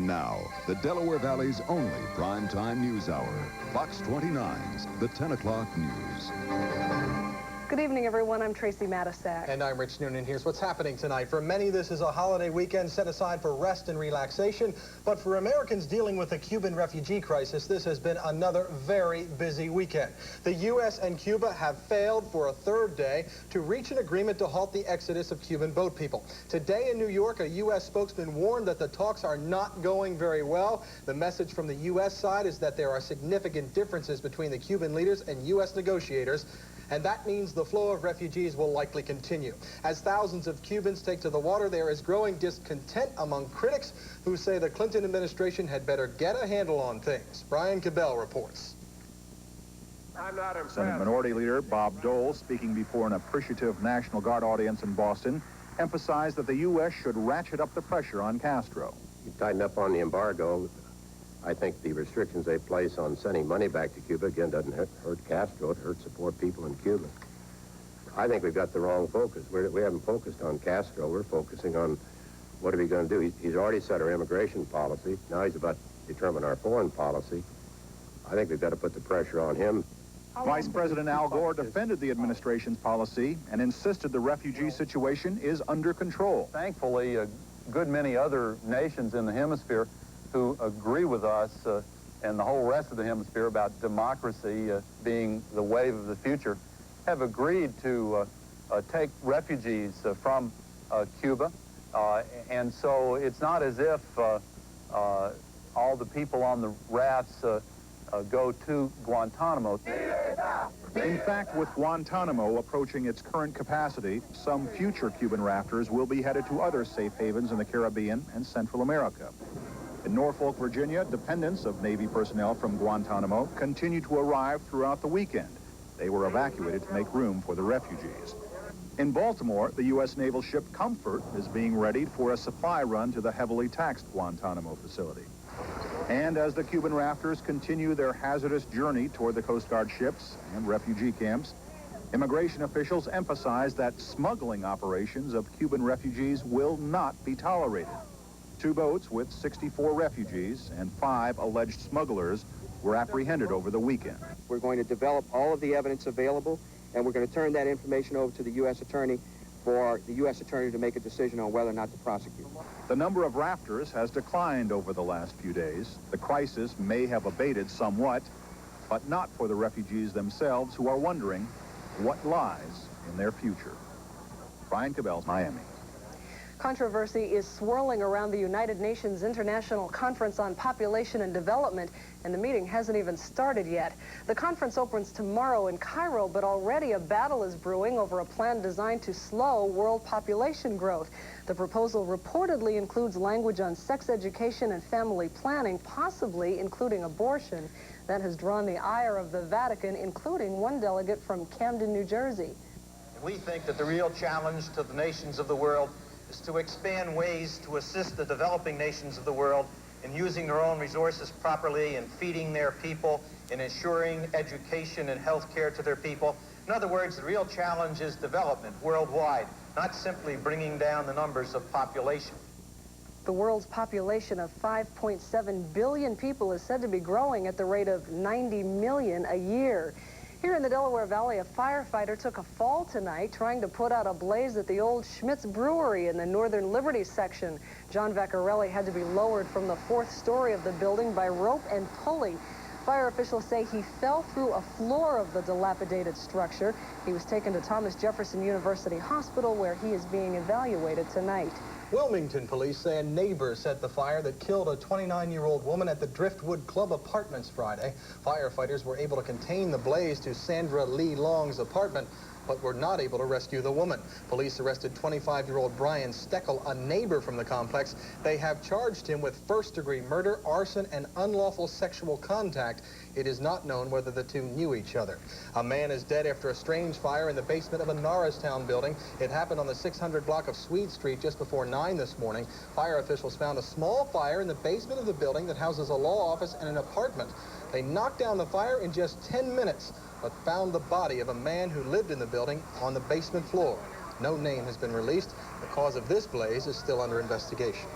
And now, the Delaware Valley's only primetime news hour, Fox 29's The 10 O'Clock News. Good evening, everyone. I'm Tracy Matisak. And I'm Rich Noonan. Here's what's happening tonight. For many, this is a holiday weekend set aside for rest and relaxation. But for Americans dealing with the Cuban refugee crisis, this has been another very busy weekend. The U.S. and Cuba have failed for a third day to reach an agreement to halt the exodus of Cuban boat people. Today in New York, a U.S. spokesman warned that the talks are not going very well. The message from the U.S. side is that there are significant differences between the Cuban leaders and U.S. negotiators, and that means the flow of refugees will likely continue. As thousands of Cubans take to the water, there is growing discontent among critics who say the Clinton administration had better get a handle on things. Brian Cabell reports. I'm not impressed. Senate Minority Leader Bob Dole, speaking before an appreciative National Guard audience in Boston, emphasized that the U.S. should ratchet up the pressure on Castro. You tighten up on the embargo. I think the restrictions they place on sending money back to Cuba, again, doesn't hurt Castro. It hurts the poor people in Cuba. I think we've got the wrong focus. We haven't focused on Castro. We're focusing on what are we going to do. He's already set our immigration policy. Now he's about to determine our foreign policy. I think we've got to put the pressure on him. Vice President Al Gore defended the administration's policy and insisted the refugee situation is under control. Thankfully, a good many other nations in the hemisphere who agree with us and the whole rest of the hemisphere about democracy being the wave of the future have agreed to take refugees from Cuba. And so it's not as if all the people on the rafts go to Guantanamo. In fact, with Guantanamo approaching its current capacity, some future Cuban rafters will be headed to other safe havens in the Caribbean and Central America. In Norfolk, Virginia, dependents of Navy personnel from Guantanamo continue to arrive throughout the weekend. They were evacuated to make room for the refugees. In Baltimore, the U.S. naval ship Comfort is being readied for a supply run to the heavily taxed Guantanamo facility. And as the Cuban rafters continue their hazardous journey toward the Coast Guard ships and refugee camps, immigration officials emphasize that smuggling operations of Cuban refugees will not be tolerated. 2 boats with 64 refugees and 5 alleged smugglers were apprehended over the weekend. We're going to develop all of the evidence available, and we're going to turn that information over to the U.S. Attorney for the U.S. Attorney to make a decision on whether or not to prosecute. The number of rafters has declined over the last few days. The crisis may have abated somewhat, but not for the refugees themselves who are wondering what lies in their future. Brian Cabell, Miami. Controversy is swirling around the United Nations International Conference on Population and Development, and the meeting hasn't even started yet. The conference opens tomorrow in Cairo, but already a battle is brewing over a plan designed to slow world population growth. The proposal reportedly includes language on sex education and family planning, possibly including abortion. That has drawn the ire of the Vatican, including one delegate from Camden, New Jersey. We think that the real challenge to the nations of the world is to expand ways to assist the developing nations of the world in using their own resources properly, in feeding their people, in ensuring education and health care to their people. In other words, the real challenge is development worldwide, not simply bringing down the numbers of population. The world's population of 5.7 billion people is said to be growing at the rate of 90 million a year. Here in the Delaware Valley, a firefighter took a fall tonight trying to put out a blaze at the old Schmitz Brewery in the Northern Liberty section. John Vaccarelli had to be lowered from the 4th story of the building by rope and pulley. Fire officials say he fell through a floor of the dilapidated structure. He was taken to Thomas Jefferson University Hospital, where he is being evaluated tonight. Wilmington police say a neighbor set the fire that killed a 29-year-old woman at the Driftwood Club Apartments Friday. Firefighters were able to contain the blaze to Sandra Lee Long's apartment, but were not able to rescue the woman. Police arrested 25-year-old Brian Steckel, a neighbor from the complex. They have charged him with first-degree murder, arson, and unlawful sexual contact. It is not known whether the two knew each other. A man is dead after a strange fire in the basement of a Norristown building. It happened on the 600 block of Swede Street just before 9 this morning. Fire officials found a small fire in the basement of the building that houses a law office and an apartment. They knocked down the fire in just 10 minutes, but found the body of a man who lived in the building on the basement floor. No name has been released. The cause of this blaze is still under investigation.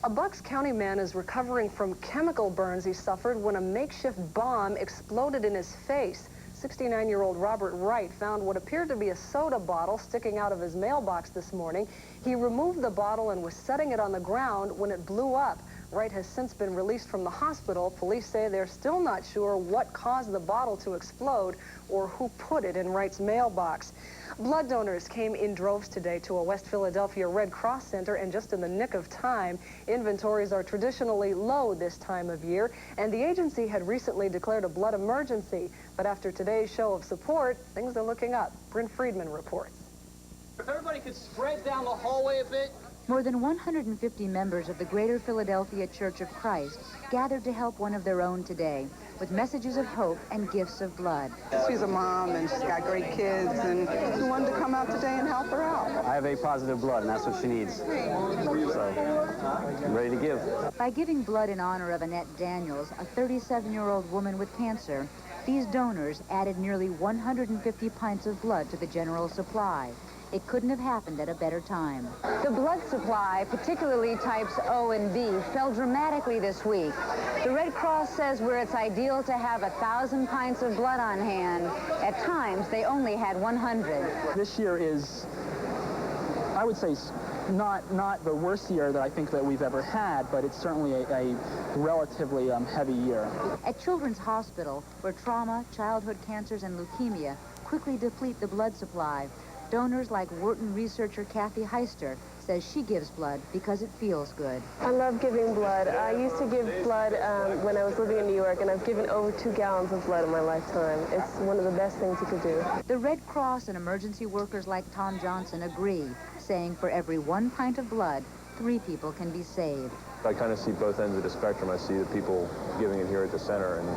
A Bucks County man is recovering from chemical burns he suffered when a makeshift bomb exploded in his face. 69-year-old Robert Wright found what appeared to be a soda bottle sticking out of his mailbox this morning. He removed the bottle and was setting it on the ground when it blew up. Wright has since been released from the hospital. Police say they're still not sure what caused the bottle to explode or who put it in Wright's mailbox. Blood donors came in droves today to a West Philadelphia Red Cross center, and just in the nick of time. Inventories are traditionally low this time of year, and the agency had recently declared a blood emergency. But after today's show of support, things are looking up. Bryn Friedman reports. If everybody could spread down the hallway a bit. More than 150 members of the Greater Philadelphia Church of Christ gathered to help one of their own today with messages of hope and gifts of blood. She's a mom and she's got great kids, and we wanted to come out today and help her out. I have A positive blood, and that's what she needs. So, I'm ready to give. By giving blood in honor of Annette Daniels, a 37-year-old woman with cancer, these donors added nearly 150 pints of blood to the general supply. It couldn't have happened at a better time. The blood supply, particularly types O and B, fell dramatically this week. The Red Cross says where it's ideal to have 1,000 pints of blood on hand, at times they only had 100. This year is, I would say, not the worst year that I think that we've ever had, but it's certainly a relatively heavy year. At Children's Hospital, where trauma, childhood cancers, and leukemia quickly deplete the blood supply, donors like Wharton researcher Kathy Heister says she gives blood because it feels good. I love giving blood. I used to give blood when I was living in New York, and I've given over 2 gallons of blood in my lifetime. It's one of the best things you could do. The Red Cross and emergency workers like Tom Johnson agree, saying for every 1 pint of blood, 3 people can be saved. I kind of see both ends of the spectrum. I see the people giving it here at the center, and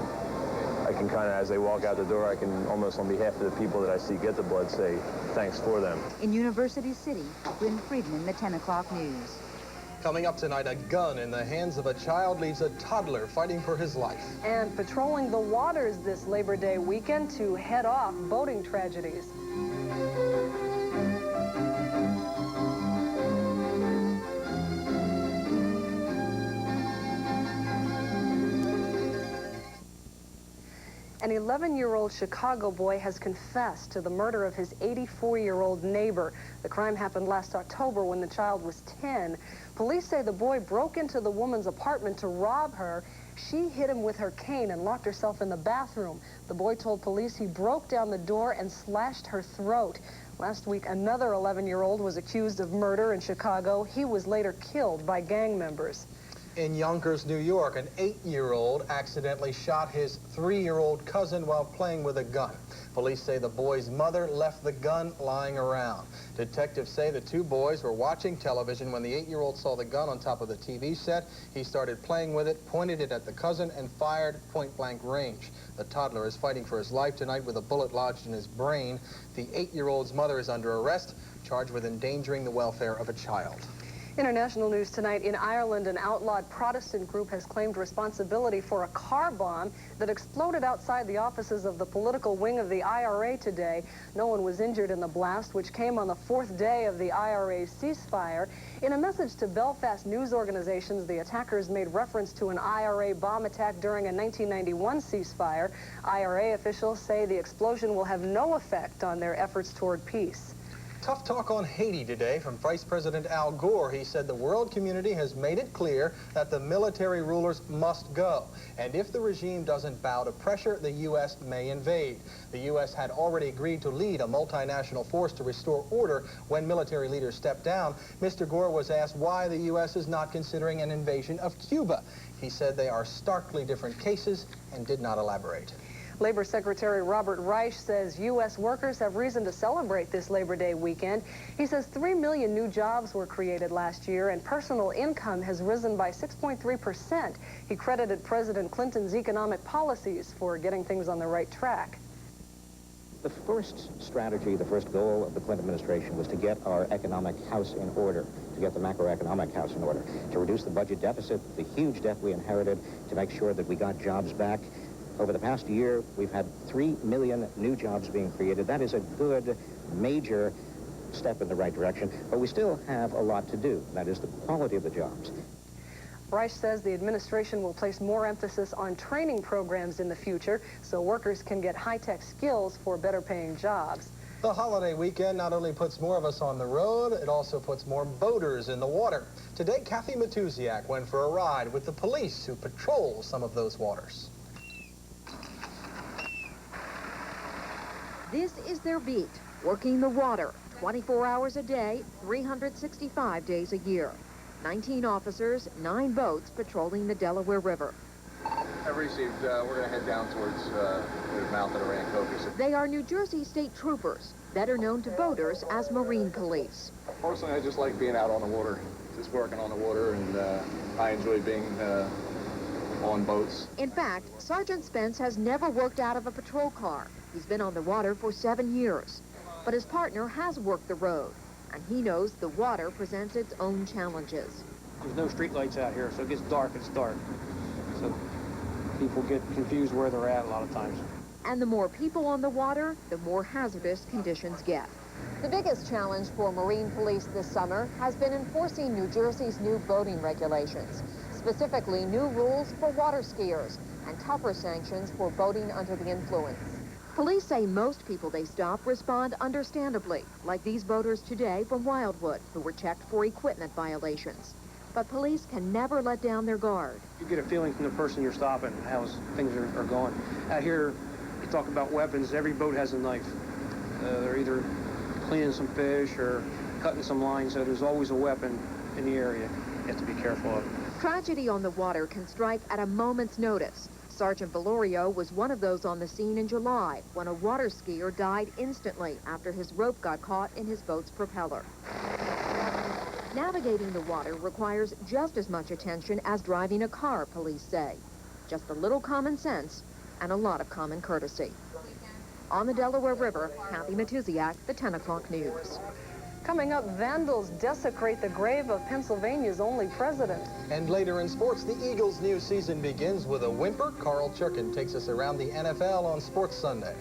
I can kind of, as they walk out the door, I can almost on behalf of the people that I see get the blood say thanks for them. In University City, Bryn Friedman, the 10 o'clock news. Coming up tonight, a gun in the hands of a child leaves a toddler fighting for his life. And patrolling the waters this Labor Day weekend to head off boating tragedies. An 11-year-old Chicago boy has confessed to the murder of his 84-year-old neighbor. The crime happened last October when the child was 10. Police say the boy broke into the woman's apartment to rob her. She hit him with her cane and locked herself in the bathroom. The boy told police he broke down the door and slashed her throat. Last week, another 11-year-old was accused of murder in Chicago. He was later killed by gang members. In Yonkers, New York, an 8-year-old accidentally shot his 3-year-old cousin while playing with a gun. Police say the boy's mother left the gun lying around. Detectives say the 2 boys were watching television when the 8-year-old saw the gun on top of the TV set. He started playing with it, pointed it at the cousin, and fired point-blank range. The toddler is fighting for his life tonight with a bullet lodged in his brain. The 8-year-old's mother is under arrest, charged with endangering the welfare of a child. International news tonight. In Ireland, an outlawed Protestant group has claimed responsibility for a car bomb that exploded outside the offices of the political wing of the IRA today. No one was injured in the blast, which came on the 4th day of the IRA's ceasefire. In a message to Belfast news organizations, the attackers made reference to an IRA bomb attack during a 1991 ceasefire. IRA officials say the explosion will have no effect on their efforts toward peace. Tough talk on Haiti today from Vice President Al Gore. He said the world community has made it clear that the military rulers must go. And if the regime doesn't bow to pressure, the U.S. may invade. The U.S. had already agreed to lead a multinational force to restore order when military leaders stepped down. Mr. Gore was asked why the U.S. is not considering an invasion of Cuba. He said they are starkly different cases and did not elaborate. Labor Secretary Robert Reich says U.S. workers have reason to celebrate this Labor Day weekend. He says 3 million new jobs were created last year, and personal income has risen by 6.3%. He credited President Clinton's economic policies for getting things on the right track. The first strategy, the first goal of the Clinton administration was to get our economic house in order, to get the macroeconomic house in order, to reduce the budget deficit, the huge debt we inherited, to make sure that we got jobs back. Over the past year, we've had 3 million new jobs being created. That is a good, major step in the right direction, but we still have a lot to do. That is the quality of the jobs. Bryce says the administration will place more emphasis on training programs in the future so workers can get high-tech skills for better-paying jobs. The holiday weekend not only puts more of us on the road, it also puts more boaters in the water. Today, Kathy Matusiak went for a ride with the police who patrol some of those waters. This is their beat, working the water, 24 hours a day, 365 days a year. 19 officers, 9 boats patrolling the Delaware River. I've received, we're going to head down towards the mouth of the Rancocas. They are New Jersey state troopers, better known to boaters as Marine Police. Personally, I just like being out on the water, just working on the water, and I enjoy being on boats. In fact, Sergeant Spence has never worked out of a patrol car. He's been on the water for 7 years. But his partner has worked the road, and he knows the water presents its own challenges. There's no street lights out here, so it gets dark, it's dark. So people get confused where they're at a lot of times. And the more people on the water, the more hazardous conditions get. The biggest challenge for Marine Police this summer has been enforcing New Jersey's new boating regulations, specifically new rules for water skiers and tougher sanctions for boating under the influence. Police say most people they stop respond understandably, like these boaters today from Wildwood, who were checked for equipment violations. But police can never let down their guard. You get a feeling from the person you're stopping how things are going. Out here, you talk about weapons. Every boat has a knife. They're either cleaning some fish or cutting some line, so there's always a weapon in the area you have to be careful of. Tragedy on the water can strike at a moment's notice. Sergeant Valorio was one of those on the scene in July when a water skier died instantly after his rope got caught in his boat's propeller. Navigating the water requires just as much attention as driving a car, police say. Just a little common sense and a lot of common courtesy. On the Delaware River, Kathy Matusiak, the 10 o'clock news. Coming up, vandals desecrate the grave of Pennsylvania's only president. And later in sports, the Eagles' new season begins with a whimper. Carl Churkin takes us around the NFL on Sports Sunday.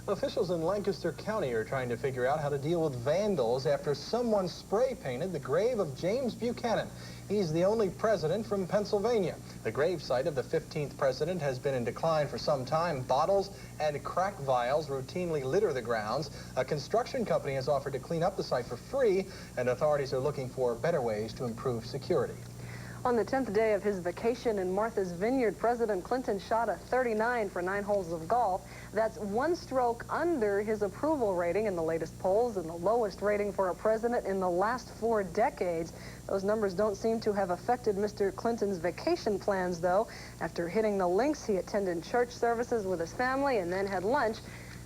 Officials in Lancaster County are trying to figure out how to deal with vandals after someone spray painted the grave of James Buchanan. He's the only president from Pennsylvania. The gravesite of the 15th president has been in decline for some time. Bottles and crack vials routinely litter the grounds. A construction company has offered to clean up the site for free, and authorities are looking for better ways to improve security. On the 10th day of his vacation in Martha's Vineyard, President Clinton shot a 39 for 9 holes of golf. That's 1 stroke under his approval rating in the latest polls and the lowest rating for a president in the last 4 decades. Those numbers don't seem to have affected Mr. Clinton's vacation plans, though. After hitting the links, he attended church services with his family and then had lunch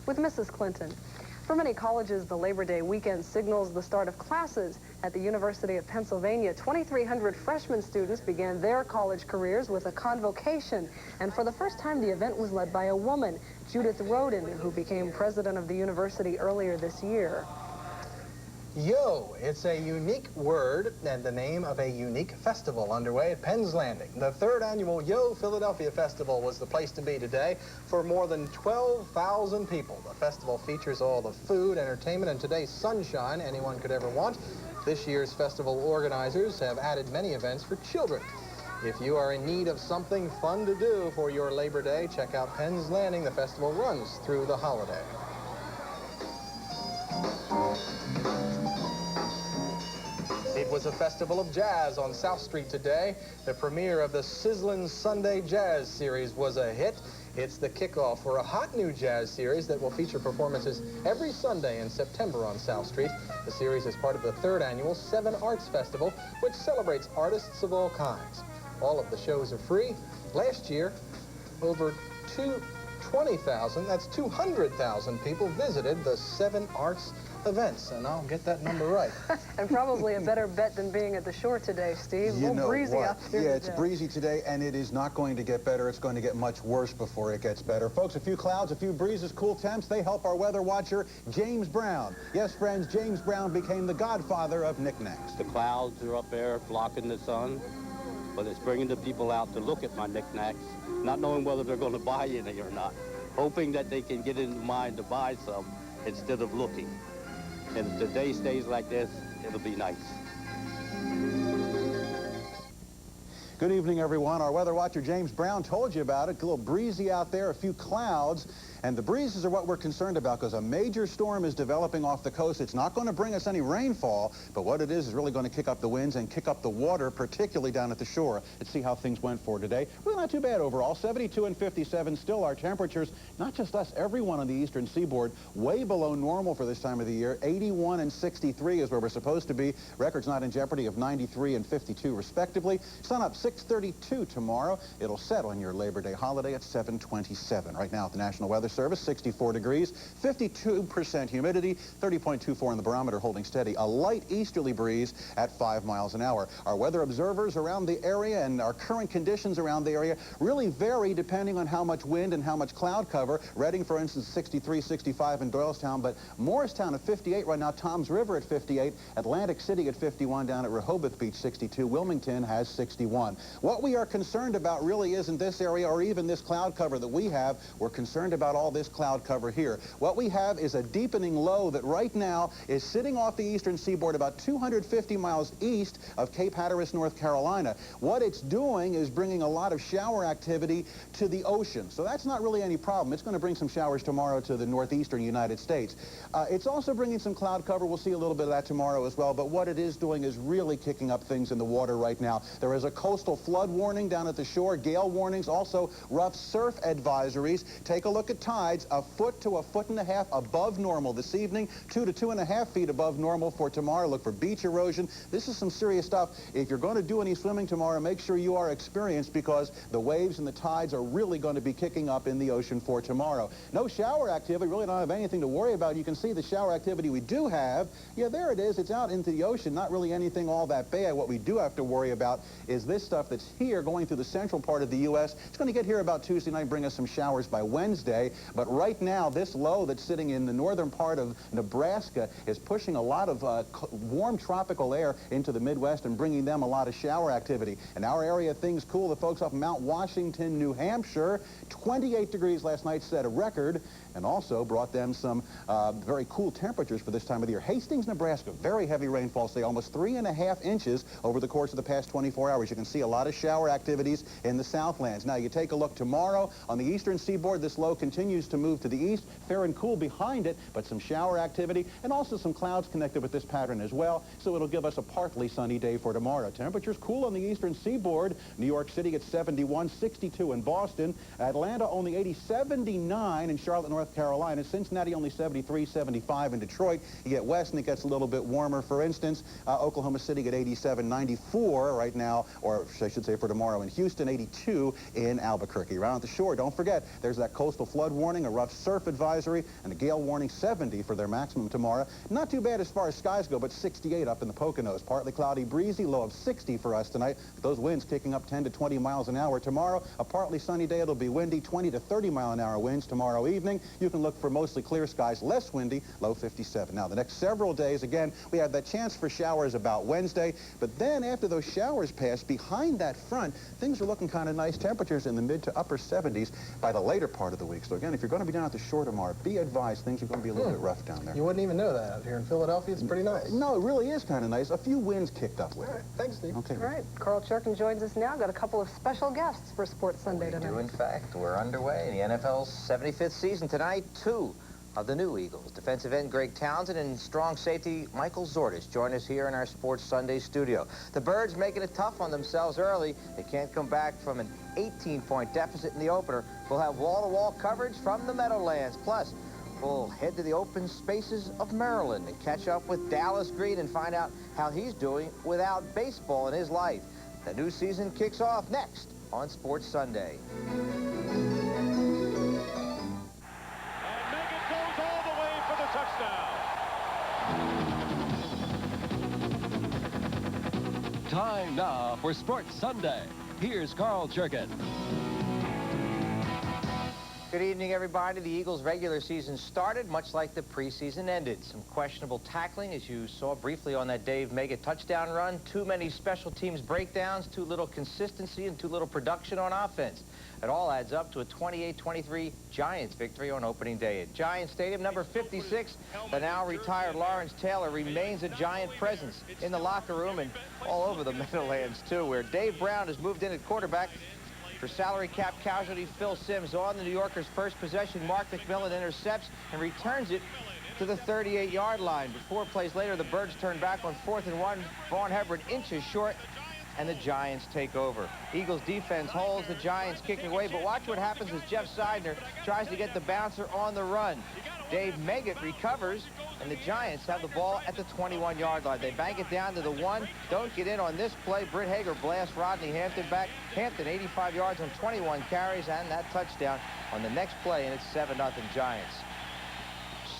with Mrs. Clinton. For many colleges, the Labor Day weekend signals the start of classes. At the University of Pennsylvania, 2,300 freshman students began their college careers with a convocation. And for the first time, the event was led by a woman, Judith Rodin, who became president of the university earlier this year. Yo, it's a unique word and the name of a unique festival underway at Penn's Landing. The 3rd annual Yo Philadelphia Festival was the place to be today for more than 12,000 people. The festival features all the food, entertainment, and today's sunshine anyone could ever want. This year's festival organizers have added many events for children. If you are in need of something fun to do for your Labor Day, check out Penn's Landing. The festival runs through the holiday. It was a festival of jazz on South Street today. The premiere of the Sizzlin' Sunday Jazz series was a hit. It's the kickoff for a hot new jazz series that will feature performances every Sunday in September on South Street. The series is part of the 3rd annual 7 Arts Festival, which celebrates artists of all kinds. All of the shows are free. Last year, over 200,000 people visited the 7 Arts events, and I'll get that number right. And probably a better bet than being at the shore today, Steve. A little breezy out there Yeah, today. it's breezy today, and it is not going to get better. It's going to get much worse before it gets better. Folks, a few clouds, a few breezes, cool temps, they help our weather watcher, James Brown. Yes, friends, James Brown became the godfather of knickknacks. The clouds are up there blocking the sun, but it's bringing the people out to look at my knickknacks, not knowing whether they're going to buy any or not, hoping that they can get in the mind to buy some instead of looking. And if the day stays like this, it'll be nice. Good evening, everyone. Our weather watcher, James Brown, told you about it. A little breezy out there, a few clouds. And the breezes are what we're concerned about because a major storm is developing off the coast. It's not going to bring us any rainfall, but what it is really going to kick up the winds and kick up the water, particularly down at the shore. Let's see how things went for today. Really not too bad overall. 72 and 57 still our temperatures. Not just us, everyone on the eastern seaboard, way below normal for this time of the year. 81 and 63 is where we're supposed to be. Records not in jeopardy of 93 and 52 respectively. Sun up 6:32 tomorrow. It'll set on your Labor Day holiday at 7:27. Right now at the National Weather Service, 64 degrees, 52% humidity, 30.24 on the barometer holding steady. A light easterly breeze at 5 miles an hour. Our weather observers around the area and our current conditions around the area really vary depending on how much wind and how much cloud cover. Reading, for instance, 63, 65 in Doylestown, but Morristown at 58 right now, Toms River at 58, Atlantic City at 51, down at Rehoboth Beach 62, Wilmington has 61. What we are concerned about really isn't this area or even this cloud cover that we have. We're concerned about all this cloud cover here. What we have is a deepening low that right now is sitting off the eastern seaboard about 250 miles east of Cape Hatteras, North Carolina. What it's doing is bringing a lot of shower activity to the ocean. So that's not really any problem. It's going to bring some showers tomorrow to the northeastern United States. It's also bringing some cloud cover. We'll see a little bit of that tomorrow as well. But what it is doing is really kicking up things in the water right now. There is a coastal flood warning down at the shore, gale warnings, also rough surf advisories. Take a look at tides, a foot to a foot and a half above normal this evening, 2 to 2.5 feet above normal for tomorrow. Look for beach erosion. This is some serious stuff. If you're going to do any swimming tomorrow, make sure you are experienced because the waves and the tides are really going to be kicking up in the ocean for tomorrow. No shower activity. Really don't have anything to worry about. You can see the shower activity we do have. Yeah, there it is. It's out into the ocean. Not really anything all that bad. What we do have to worry about is this stuff that's here going through the central part of the U.S. It's going to get here about Tuesday night, bring us some showers by Wednesday. But right now, this low that's sitting in the northern part of Nebraska is pushing a lot of warm tropical air into the Midwest and bringing them a lot of shower activity. In our area, things cool. The folks up Mount Washington, New Hampshire, 28 degrees last night, set a record, and also brought them some very cool temperatures for this time of the year. Hastings, Nebraska, very heavy rainfall today, almost 3.5 inches over the course of the past 24 hours. You can see a lot of shower activities in the Southlands. Now, you take a look tomorrow on the eastern seaboard. This low continues to move to the east, fair and cool behind it, but some shower activity and also some clouds connected with this pattern as well. So it'll give us a partly sunny day for tomorrow. Temperatures cool on the eastern seaboard. New York City at 71, 62 in Boston. Atlanta only 80, 79 in Charlotte, North Carolina. Cincinnati only 73, 75 in Detroit. You get west and it gets a little bit warmer. For instance, Oklahoma City at 87, 94 right now, or I should say for tomorrow in Houston, 82 in Albuquerque. Around the shore, don't forget, there's that coastal flood warning, a rough surf advisory, and a gale warning, 70 for their maximum tomorrow. Not too bad as far as skies go, but 68 up in the Poconos. Partly cloudy, breezy, low of 60 for us tonight. Those winds kicking up 10 to 20 miles an hour. Tomorrow, a partly sunny day. It'll be windy, 20 to 30 mile an hour winds tomorrow evening. You can look for mostly clear skies, less windy, low 57. Now, the next several days, again, we have that chance for showers about Wednesday, but then after those showers pass, behind that front, things are looking kind of nice. Temperatures in the mid to upper 70s by the later part of the week. So again, if you're going to be down at the shore tomorrow, be advised things are going to be a little bit rough down there. You wouldn't even know that out here in Philadelphia. It's pretty nice. No, it really is kind of nice. A few winds kicked up with it. Thanks, Steve. Okay. All right, Carl Churkin joins us now. Got a couple of special guests for Sports Sunday tonight. We do, in fact. We're underway in the NFL's 75th season tonight. Two of the new Eagles, defensive end Greg Townsend and strong safety Michael Zordich, join us here in our Sports Sunday studio. The Birds making it tough on themselves early. They can't come back from an 18-point deficit in the opener. We'll have wall-to-wall coverage from the Meadowlands. Plus, we'll head to the open spaces of Maryland and catch up with Dallas Green and find out how he's doing without baseball in his life. The new season kicks off next on Sports Sunday. Time now for Sports Sunday. Here's Carl Jurgen. Good evening, everybody. The Eagles' regular season started much like the preseason ended. Some questionable tackling, as you saw briefly on that Dave Mega touchdown run. Too many special teams breakdowns, too little consistency, and too little production on offense. It all adds up to a 28-23 Giants victory on opening day at Giants Stadium. Number 56, the now retired Lawrence Taylor, remains a Giant presence in the locker room and all over the Meadowlands, too, where Dave Brown has moved in at quarterback for salary cap casualty Phil Simms. On the New Yorkers' first possession, Mark McMillan intercepts and returns it to the 38-yard line. But 4 plays later, the Birds turn back on 4th and 1. Vaughn Hebbard inches short, and the Giants take over. Eagles defense holds the Giants kicking away, but watch what happens as Jeff Seidner tries to get the bouncer on the run. Dave Meggett recovers, and the Giants have the ball at the 21-yard line. They bank it down to the 1. Don't get in on this play. Britt Hager blasts Rodney Hampton back. Hampton 85 yards on 21 carries, and that touchdown on the next play, and it's 7-0 Giants.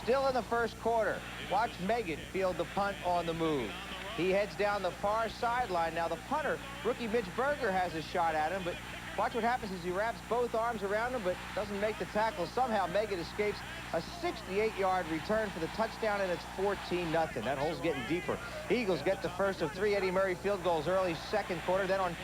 Still in the first quarter, watch Meggett field the punt on the move. He heads down the far sideline. Now the punter, rookie Mitch Berger, has a shot at him, but watch what happens as he wraps both arms around him, but doesn't make the tackle. Somehow Meggett escapes a 68-yard return for the touchdown, and it's 14-0. That hole's getting deeper. Eagles get the first of 3 Eddie Murray field goals early second quarter. Then on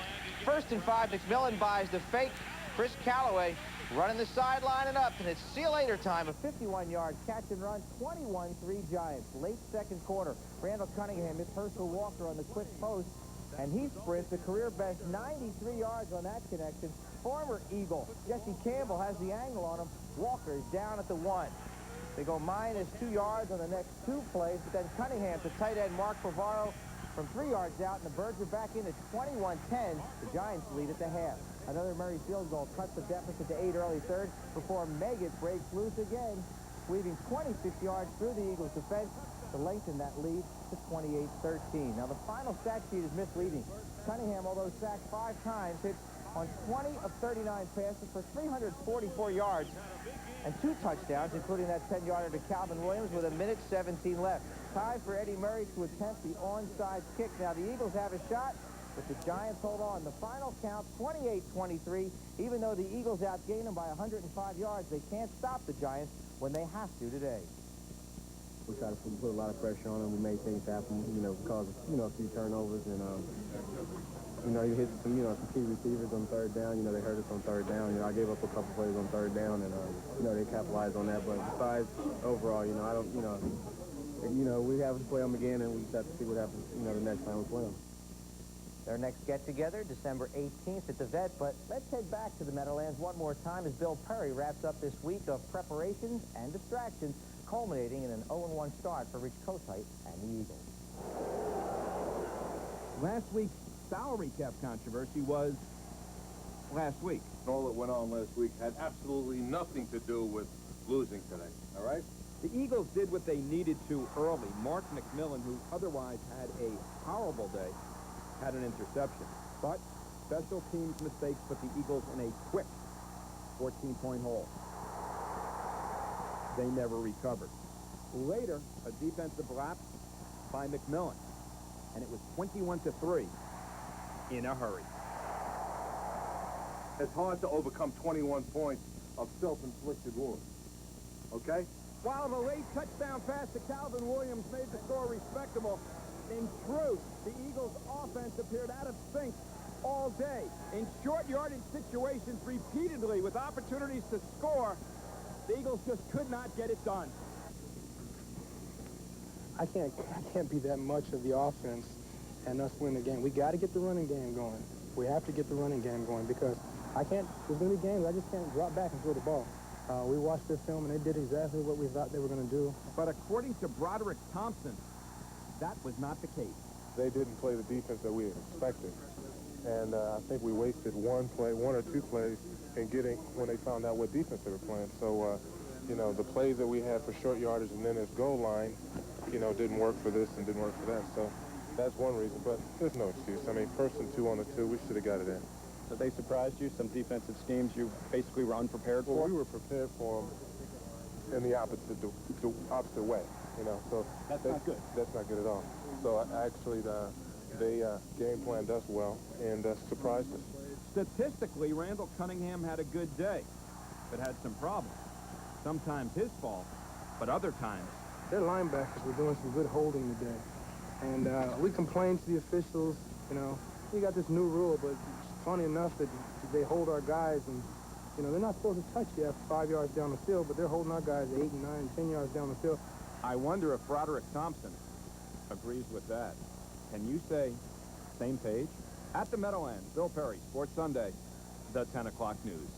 1st and 5, McMillan buys the fake. Chris Callaway running the sideline and up, and it's see you later time. A 51-yard catch and run, 21-3 Giants. Late second quarter, Randall Cunningham hits Herschel Walker on the quick post, and he sprints a career best 93 yards on that connection. Former Eagle Jesse Campbell has the angle on him. Walker is down at the 1. They go -2 yards on the next 2 plays, but then Cunningham to tight end Mark Favaro from 3 yards out, and the Birds are back in at 21-10. The Giants lead at the half. Another Murray field goal cuts the deficit to 8 early third before Meggett breaks loose again, weaving 26 yards through the Eagles' defense to lengthen that lead to 28-13. Now, the final stat sheet is misleading. Cunningham, although sacked 5 times, hit on 20 of 39 passes for 344 yards and 2 touchdowns, including that 10-yarder to Calvin Williams with 1:17 left. Time for Eddie Murray to attempt the onside kick. Now, the Eagles have a shot, but the Giants hold on. The final count, 28-23. Even though the Eagles outgain them by 105 yards, they can't stop the Giants when they have to today. We tried to put a lot of pressure on them. We made things happen, caused, a few turnovers. And, you hit some, some key receivers on 3rd down. They hurt us on 3rd down. I gave up a couple plays on 3rd down, and, they capitalized on that. But besides, overall, I don't, we have to play them again, and we just have to see what happens, the next time we play them. Their next get-together, December 18th at the Vet, but let's head back to the Meadowlands one more time as Bill Perry wraps up this week of preparations and distractions, culminating in an 0-1 start for Rich Kotite and the Eagles. Last week's salary cap controversy was last week. All that went on last week had absolutely nothing to do with losing today, all right? The Eagles did what they needed to early. Mark McMillan, who otherwise had a horrible day, had an interception. But special teams mistakes put the Eagles in a quick 14-point hole. They never recovered. Later, a defensive lapse by McMillan, and it was 21-3 in a hurry. It's hard to overcome 21 points of self-inflicted wounds, okay? While the late touchdown pass to Calvin Williams made the score respectable, in truth, the Eagles' offense appeared out of sync all day. In short yardage situations repeatedly with opportunities to score, the Eagles just could not get it done. I can't be that much of the offense and us win the game. We got to get the running game going. We have to get the running game going because there's going to be games I just can't drop back and throw the ball. We watched their film, and they did exactly what we thought they were going to do. But according to Broderick Thompson, that was not the case. They didn't play the defense that we expected. And I think we wasted one or two plays in when they found out what defense they were playing. So, the plays that we had for short yardage and then this goal line, didn't work for this and didn't work for that. So that's one reason, but there's no excuse. I mean, 1st and 2 on the 2, we should have got it in. So they surprised you? Some defensive schemes you basically were unprepared for? Well, we were prepared for them in the opposite way, So that's not good. That's not good at all. So I actually, they game planned us well and surprised us. Statistically, Randall Cunningham had a good day, but had some problems. Sometimes his fault, but other times. Their linebackers were doing some good holding today. And we complained to the officials, you know, we got this new rule, but it's funny enough that they hold our guys, and, you know, they're not supposed to touch you after 5 yards down the field, but they're holding our guys 8 and 9, 10 yards down the field. I wonder if Broderick Thompson agrees with that. Can you say same page? At the Meadowlands, Bill Perry, Sports Sunday, the 10 o'clock news.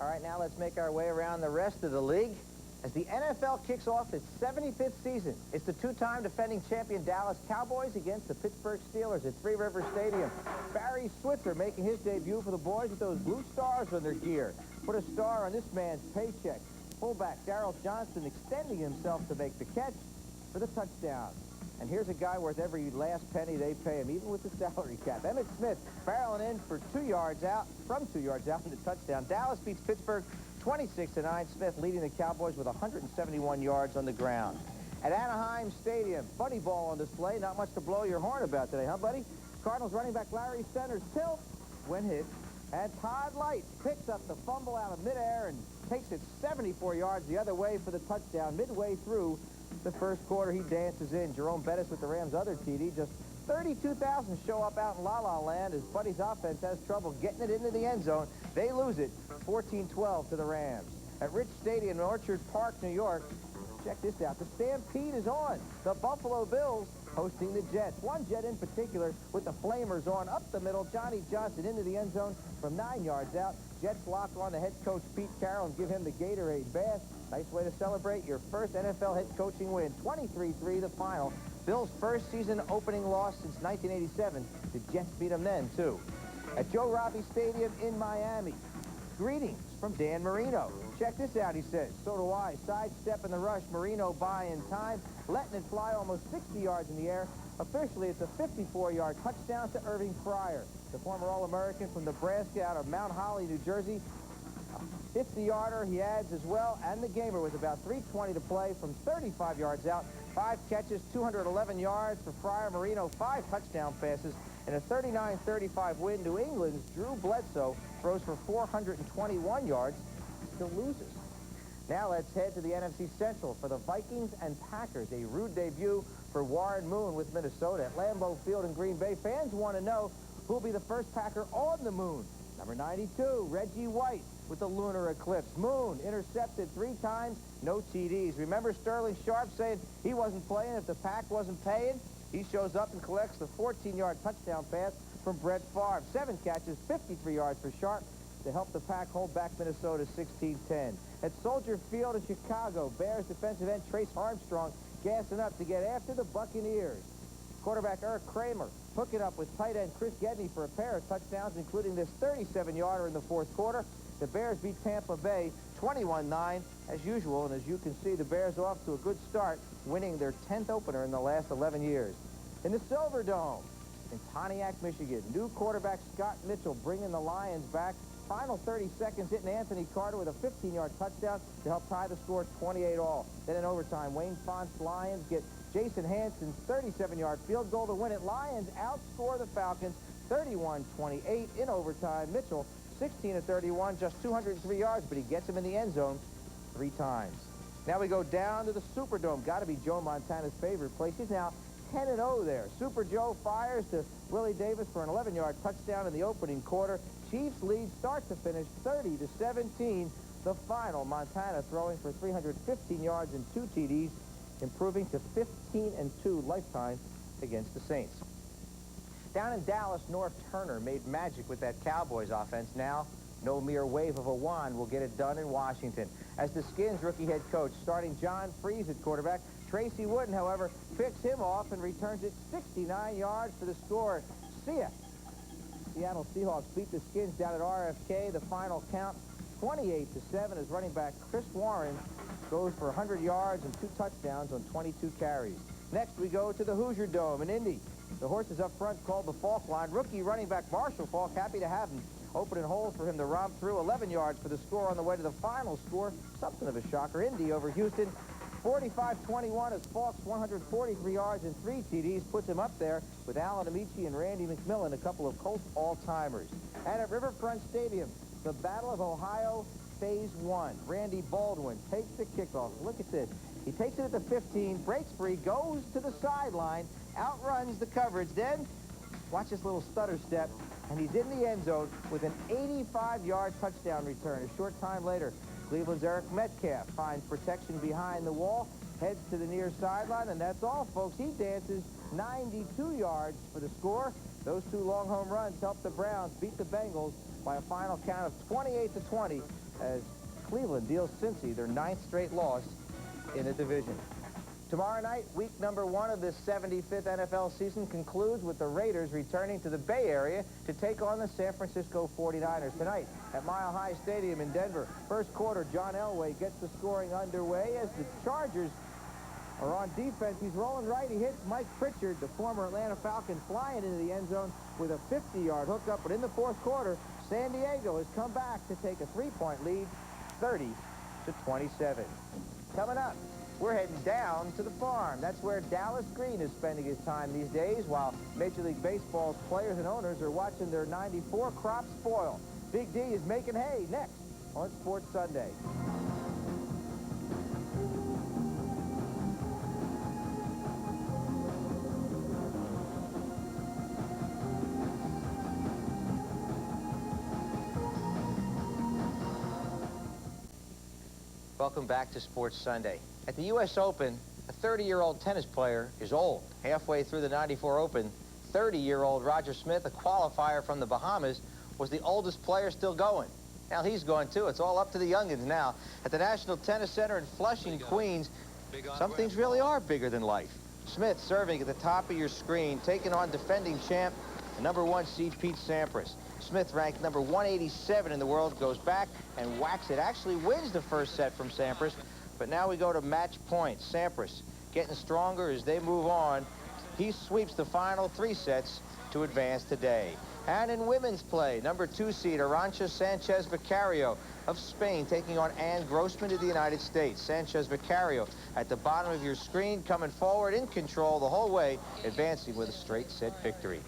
All right, now let's make our way around the rest of the league. As the NFL kicks off its 75th season, it's the two-time defending champion Dallas Cowboys against the Pittsburgh Steelers at Three Rivers Stadium. Barry Switzer making his debut for the boys with those blue stars on their gear. Put a star on this man's paycheck. Fullback Darrell Johnston extending himself to make the catch for the touchdown. And here's a guy worth every last penny they pay him, even with the salary cap. Emmitt Smith barreling in for 2 yards out, from 2 yards out in the touchdown. Dallas beats Pittsburgh 26-9. Smith leading the Cowboys with 171 yards on the ground. At Anaheim Stadium, funny ball on display. Not much to blow your horn about today, huh, buddy? Cardinals running back Larry Centers tilt when hit. And Todd Light picks up the fumble out of midair and takes it 74 yards the other way for the touchdown. Midway through the first quarter, he dances in. Jerome Bettis with the Rams' other TD. Just 32,000 show up out in La La Land as Buddy's offense has trouble getting it into the end zone. They lose it 14-12 to the Rams. At Rich Stadium in Orchard Park, New York, check this out. The Stampede is on. The Buffalo Bills hosting the Jets. One Jet in particular with the Flamers on up the middle. Johnny Johnson into the end zone from 9 yards out. Jets lock on the head coach Pete Carroll and give him the Gatorade bath. Nice way to celebrate your first NFL head coaching win. 23-3 the final. Bills' first season opening loss since 1987. The Jets beat them then, too. At Joe Robbie Stadium in Miami, greetings from Dan Marino. Check this out, he says. So do I. Sidestep in the rush. Marino by in time, letting it fly almost 60 yards in the air. Officially, it's a 54-yard touchdown to Irving Fryer, the former All-American from Nebraska out of Mount Holly, New Jersey. 50-yarder he adds as well, and the gamer with about 3:20 to play from 35 yards out. 5 catches, 211 yards for Fryer. Marino, 5 touchdown passes. In a 39-35 win, New England's Drew Bledsoe throws for 421 yards, still loses. Now let's head to the NFC Central for the Vikings and Packers. A rude debut for Warren Moon with Minnesota at Lambeau Field in Green Bay. Fans want to know who'll be the first Packer on the moon. Number 92, Reggie White with the lunar eclipse. Moon intercepted 3 times, no TDs. Remember Sterling Sharp saying he wasn't playing if the Pack wasn't paying? He shows up and collects the 14-yard touchdown pass from Brett Favre. 7 catches, 53 yards for Sharp to help the Pack hold back Minnesota 16-10. At Soldier Field in Chicago, Bears defensive end Trace Armstrong gassing up to get after the Buccaneers. Quarterback Eric Kramer hooking up with tight end Chris Gedney for a pair of touchdowns, including this 37-yarder in the fourth quarter. The Bears beat Tampa Bay 21-9 as usual, and as you can see, the Bears off to a good start, winning their 10th opener in the last 11 years. In the Silver Dome in Pontiac, Michigan, new quarterback Scott Mitchell bringing the Lions back. Final 30 seconds, hitting Anthony Carter with a 15-yard touchdown to help tie the score 28-all. Then in overtime, Wayne Font's Lions get Jason Hanson's 37-yard field goal to win it. Lions outscore the Falcons 31-28 in overtime. Mitchell 16-31, just 203 yards, but he gets him in the end zone 3 times. Now we go down to the Superdome. Got to be Joe Montana's favorite place. He's now 10-0 there. Super Joe fires to Willie Davis for an 11-yard touchdown in the opening quarter. Chiefs lead start to finish 30-17. The final, Montana throwing for 315 yards and 2 TDs, improving to 15-2 lifetime against the Saints. Down in Dallas, North Turner made magic with that Cowboys offense. Now, no mere wave of a wand will get it done in Washington. As the Skins rookie head coach, starting John Freese at quarterback, Tracy Wooden, however, picks him off and returns it 69 yards for the score. See ya. Seattle Seahawks beat the Skins down at RFK. The final count, 28-7, as running back Chris Warren goes for 100 yards and 2 touchdowns on 22 carries. Next, we go to the Hoosier Dome in Indy. The horses up front called the Falk line. Rookie running back Marshall Falk, happy to have him. Opening holes for him to romp through. 11 yards for the score on the way to the final score. Something of a shocker. Indy over Houston, 45-21 as Fox 143 yards and 3 TDs puts him up there with Alan Amici and Randy McMillan, a couple of Colts all-timers. And at Riverfront Stadium, the Battle of Ohio Phase 1. Randy Baldwin takes the kickoff. Look at this. He takes it at the 15, breaks free, goes to the sideline, outruns the coverage. Then, watch this little stutter step, and he's in the end zone with an 85-yard touchdown return. A short time later, Cleveland's Eric Metcalf finds protection behind the wall, heads to the near sideline, and that's all, folks. He dances 92 yards for the score. Those two long home runs help the Browns beat the Bengals by a final count of 28-20 as Cleveland deals Cincy their 9th straight loss in the division. Tomorrow night, week number 1 of this 75th NFL season concludes with the Raiders returning to the Bay Area to take on the San Francisco 49ers tonight at Mile High Stadium in Denver. First quarter, John Elway gets the scoring underway as the Chargers are on defense. He's rolling right. He hits Mike Pritchard, the former Atlanta Falcon, flying into the end zone with a 50-yard hookup. But in the fourth quarter, San Diego has come back to take a 3-point lead, 30-27. Coming up, we're heading down to the farm. That's where Dallas Green is spending his time these days, while Major League Baseball's players and owners are watching their 94 crop spoil. Big D is making hay next on Sports Sunday. Welcome back to Sports Sunday. At the U.S. Open, a 30-year-old tennis player is old. Halfway through the 94 Open, 30-year-old Roger Smith, a qualifier from the Bahamas, was the oldest player still going. Now he's going too. It's all up to the youngins now. At the National Tennis Center in Flushing, Queens, some things really are bigger than life. Smith serving at the top of your screen, taking on defending champ, the #1 seed Pete Sampras. Smith, ranked number 187 in the world, goes back and whacks it. Actually wins the first set from Sampras, but now we go to match point. Sampras getting stronger as they move on. He sweeps the final 3 sets to advance today. And in women's play, #2 seed Arantxa Sanchez Vicario of Spain taking on Ann Grossman of the United States. Sanchez Vicario at the bottom of your screen, coming forward in control the whole way, advancing with a straight set victory.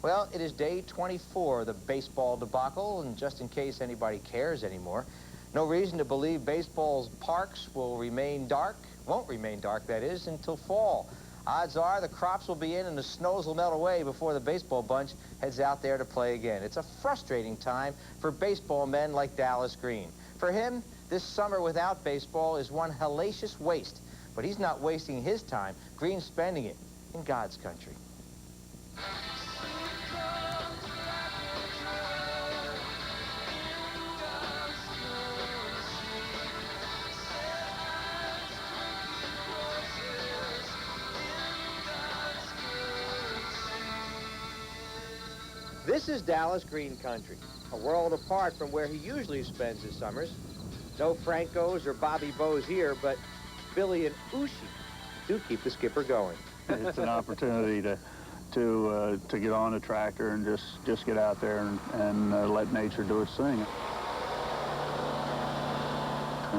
Well, it is day 24 of the baseball debacle, and just in case anybody cares anymore, no reason to believe baseball's parks will remain dark, won't remain dark, that is, until fall. Odds are the crops will be in and the snows will melt away before the baseball bunch heads out there to play again. It's a frustrating time for baseball men like Dallas Green. For him, this summer without baseball is one hellacious waste, but he's not wasting his time. Green's spending it in God's country. This is Dallas Green country, a world apart from where he usually spends his summers. No Francos or Bobby Bows here, but Billy and Ushi do keep the skipper going. It's an opportunity to get on a tractor and just get out there and let nature do its thing.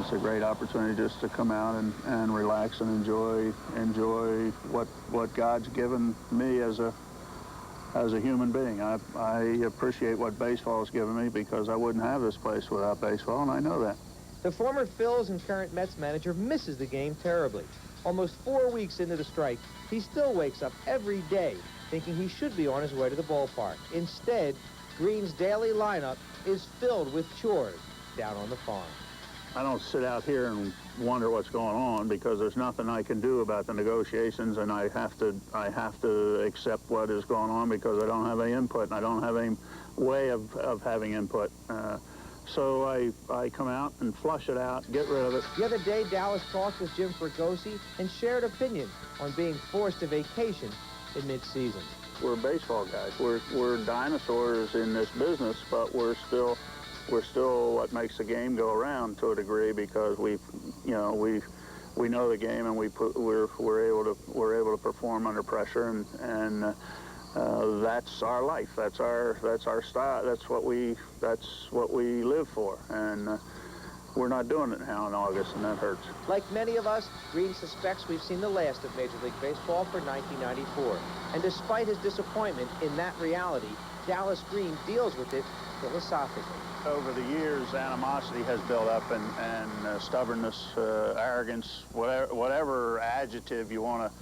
It's a great opportunity just to come out and relax and enjoy what God's given me as a human being. I appreciate what baseball has given me because I wouldn't have this place without baseball, and I know that. The former Phils and current Mets manager misses the game terribly. Almost 4 weeks into the strike, he still wakes up every day thinking he should be on his way to the ballpark. Instead, Green's daily lineup is filled with chores down on the farm. I don't sit out here and wonder what's going on because there's nothing I can do about the negotiations, and I have to accept what is going on because I don't have any input and I don't have any way of having input. So I come out and flush it out, get rid of it. The other day, Dallas talked with Jim Fregosi and shared opinions on being forced to vacation in mid-season. We're baseball guys. We're dinosaurs in this business, but we're still what makes the game go around to a degree because we know the game and we're able to perform under pressure and that's our life. That's our style. That's what we live for. And we're not doing it now in August, and that hurts. Like many of us, Green suspects we've seen the last of Major League Baseball for 1994. And despite his disappointment in that reality, Dallas Green deals with it philosophically. Over the years, animosity has built up, and stubbornness, arrogance, whatever adjective you want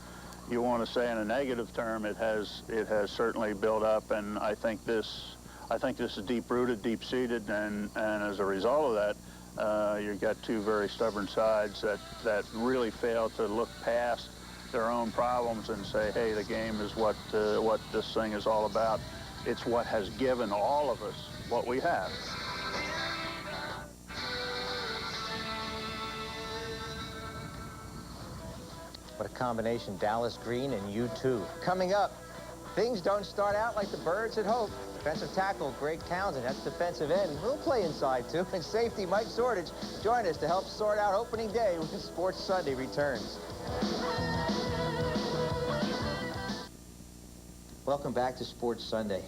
to say in a negative term, it has certainly built up, and I think this is deep-rooted, deep-seated, and as a result of that, you've got two very stubborn sides that really fail to look past their own problems and say, hey, the game is what this thing is all about. It's what has given all of us what we have. What a combination, Dallas Green and U2. Coming up, things don't start out like the Birds had hoped. Defensive tackle Greg Townsend, that's defensive end. We'll play inside too. And safety Mike Zordich join us to help sort out opening day when Sports Sunday returns. Welcome back to Sports Sunday.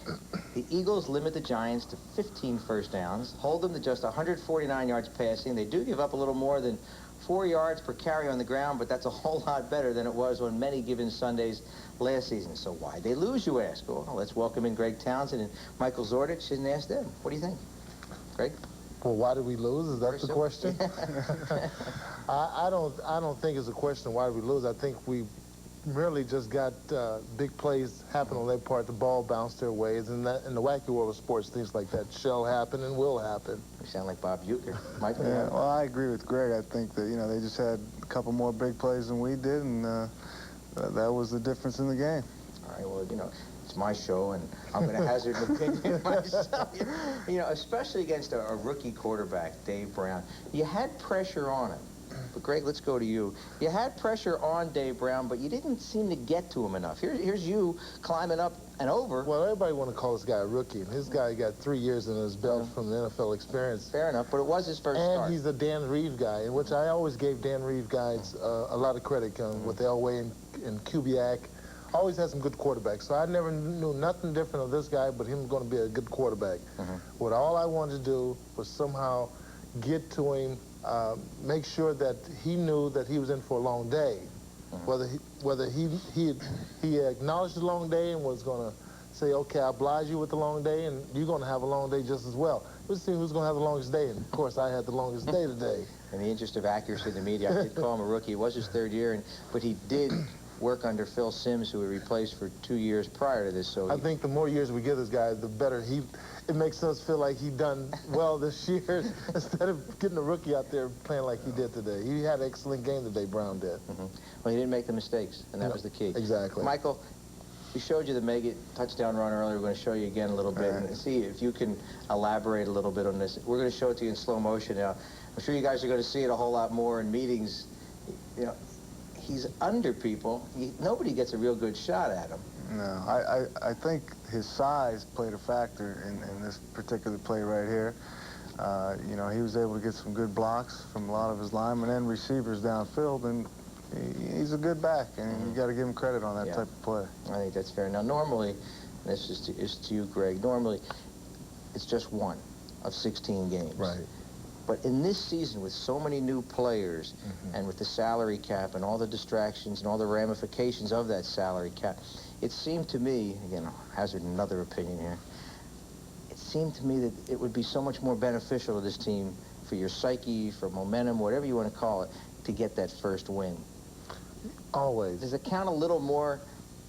The Eagles limit the Giants to 15 first downs, hold them to just 149 yards passing. They do give up a little more than 4 yards per carry on the ground, but that's a whole lot better than it was on many given Sundays last season. So why'd they lose, you ask? Well, let's welcome in Greg Townsend and Michael Zordich and ask them. What do you think? Greg? Well, why did we lose? Is that the question? I don't think it's a question of why did we lose. I think we merely just got big plays happen on their part. The ball bounced their ways, and that in the wacky world of sports, things like that shall happen and will happen. You sound like Bob Uecker. Michael? Yeah, well, I agree with Greg. I think that, they just had a couple more big plays than we did, and that was the difference in the game. All right, well, it's my show, and I'm going to hazard an opinion myself. Especially against a rookie quarterback, Dave Brown. You had pressure on him. But, Greg, let's go to you. You had pressure on Dave Brown, but you didn't seem to get to him enough. Here's you climbing up and over. Well, everybody want to call this guy a rookie, and this guy got 3 years in his belt from the NFL experience. Fair enough, but it was his first start. And he's a Dan Reeve guy, in which I always gave Dan Reeve guys a lot of credit with Elway and Kubiak. Always had some good quarterbacks, so I never knew nothing different of this guy but him going to be a good quarterback. What all I wanted to do was somehow get to him, make sure that he knew that he was in for a long day. Whether he acknowledged the long day and was going to say, okay, I oblige you with the long day, and you're going to have a long day just as well. We'll see who's going to have the longest day, and of course I had the longest day today. In the interest of accuracy in the media, I did call him a rookie. It was his third year, but he did work under Phil Simms, who he replaced for 2 years prior to this. So I think the more years we give this guy, the better it makes us feel like he done well this year instead of getting a rookie out there playing like he did today. He had an excellent game today, Brown did. Well, he didn't make the mistakes, and that was the key. Exactly. Michael, we showed you the mega touchdown run earlier. We're going to show you again a little bit and see if you can elaborate a little bit on this. We're going to show it to you in slow motion now. I'm sure you guys are going to see it a whole lot more in meetings. He's under people. Nobody gets a real good shot at him. No, I think his size played a factor in this particular play right here. He was able to get some good blocks from a lot of his linemen and receivers downfield, and he's a good back, and you got to give him credit on that type of play. I think that's fair. Now, normally, and this is to you, Greg, normally it's just one of 16 games. Right. But in this season, with so many new players and with the salary cap and all the distractions and all the ramifications of that salary cap, it seemed to me, again, I'll hazard another opinion here, it seemed to me that it would be so much more beneficial to this team for your psyche, for momentum, whatever you want to call it, to get that first win. Always. Does it count a little more?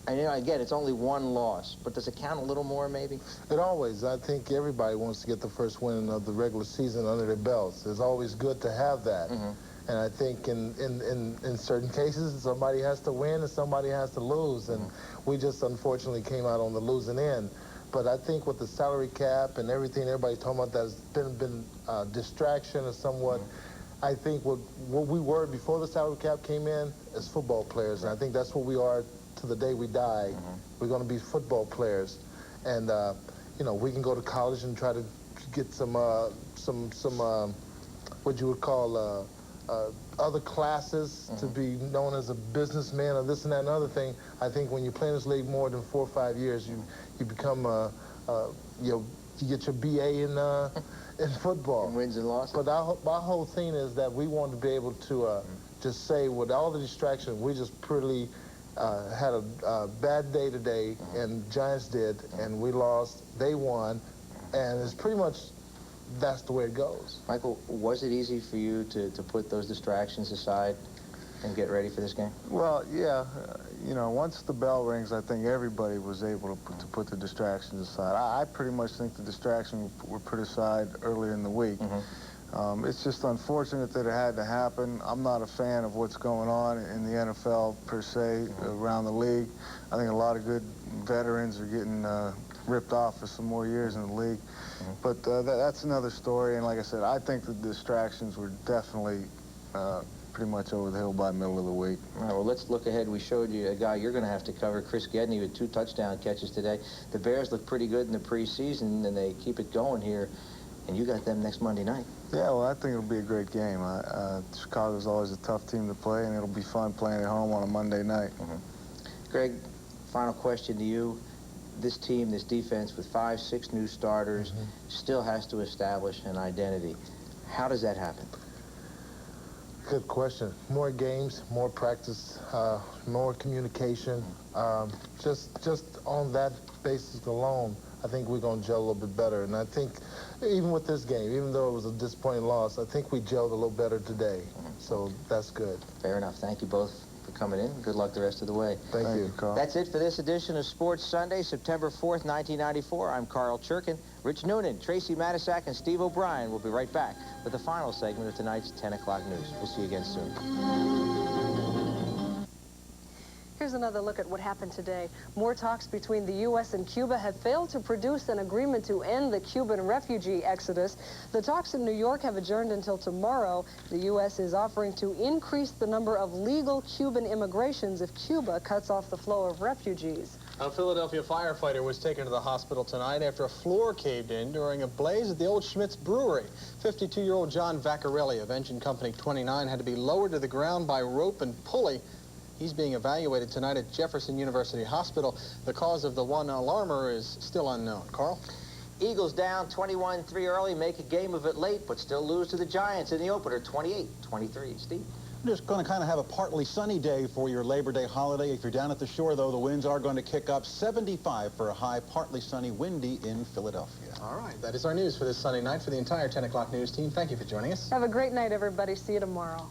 Again, it's only one loss, but does it count a little more, maybe? It always. I think everybody wants to get the first win of the regular season under their belts. It's always good to have that. And I think in certain cases, somebody has to win and somebody has to lose. And we just unfortunately came out on the losing end. But I think with the salary cap and everything everybody's talking about, that's been distraction or somewhat. I think what we were before the salary cap came in as football players. And I think that's what we are to the day we die. We're going to be football players, and we can go to college and try to get some what you would call other classes to be known as a businessman or this and that and other thing. I think when you play in this league more than 4 or 5 years, you become you get your BA in football. And wins and losses. But my whole thing is that we want to be able to just say, with all the distraction, we just pretty had a bad day today, and Giants did, and we lost. They won, and it's pretty much that's the way it goes. Michael, was it easy for you to put those distractions aside and get ready for this game? Well, yeah. You know, once the bell rings, I think everybody was able to put the distractions aside. I pretty much think the distractions were put aside earlier in the week. It's just unfortunate that it had to happen. I'm not a fan of what's going on in the NFL, per se, around the league. I think a lot of good veterans are getting ripped off for some more years in the league. But that's another story, and like I said, I think the distractions were definitely pretty much over the hill by middle of the week. All right, well, let's look ahead. We showed you a guy you're going to have to cover, Chris Gedney, with 2 touchdown catches today. The Bears look pretty good in the preseason, and they keep it going here, and you got them next Monday night. Yeah, well, I think it'll be a great game. Chicago's always a tough team to play, and it'll be fun playing at home on a Monday night. Greg, final question to you. This team, this defense, with 5, 6 new starters, still has to establish an identity. How does that happen? Good question. More games, more practice, more communication. Just on that basis alone, I think we're going to gel a little bit better. And I think even with this game, even though it was a disappointing loss, I think we gelled a little better today. So that's good. Fair enough. Thank you both for coming in. Good luck the rest of the way. Thank you, Carl. That's it for this edition of Sports Sunday, September 4th, 1994. I'm Carl Churkin. Rich Noonan, Tracy Matisak, and Steve O'Brien will be right back with the final segment of tonight's 10 o'clock news. We'll see you again soon. Here's another look at what happened today. More talks between the U.S. and Cuba have failed to produce an agreement to end the Cuban refugee exodus. The talks in New York have adjourned until tomorrow. The U.S. is offering to increase the number of legal Cuban immigrations if Cuba cuts off the flow of refugees. A Philadelphia firefighter was taken to the hospital tonight after a floor caved in during a blaze at the Old Schmitz Brewery. 52-year-old John Vaccarelli of Engine Company 29 had to be lowered to the ground by rope and pulley. He's being evaluated tonight at Jefferson University Hospital. The cause of the one alarmer is still unknown. Carl? Eagles down 21-3 early, make a game of it late, but still lose to the Giants in the opener, 28-23. Steve? We're just going to kind of have a partly sunny day for your Labor Day holiday. If you're down at the shore, though, the winds are going to kick up 75 for a high, partly sunny, windy in Philadelphia. All right, that is our news for this Sunday night. For the entire 10 o'clock news team, thank you for joining us. Have a great night, everybody. See you tomorrow.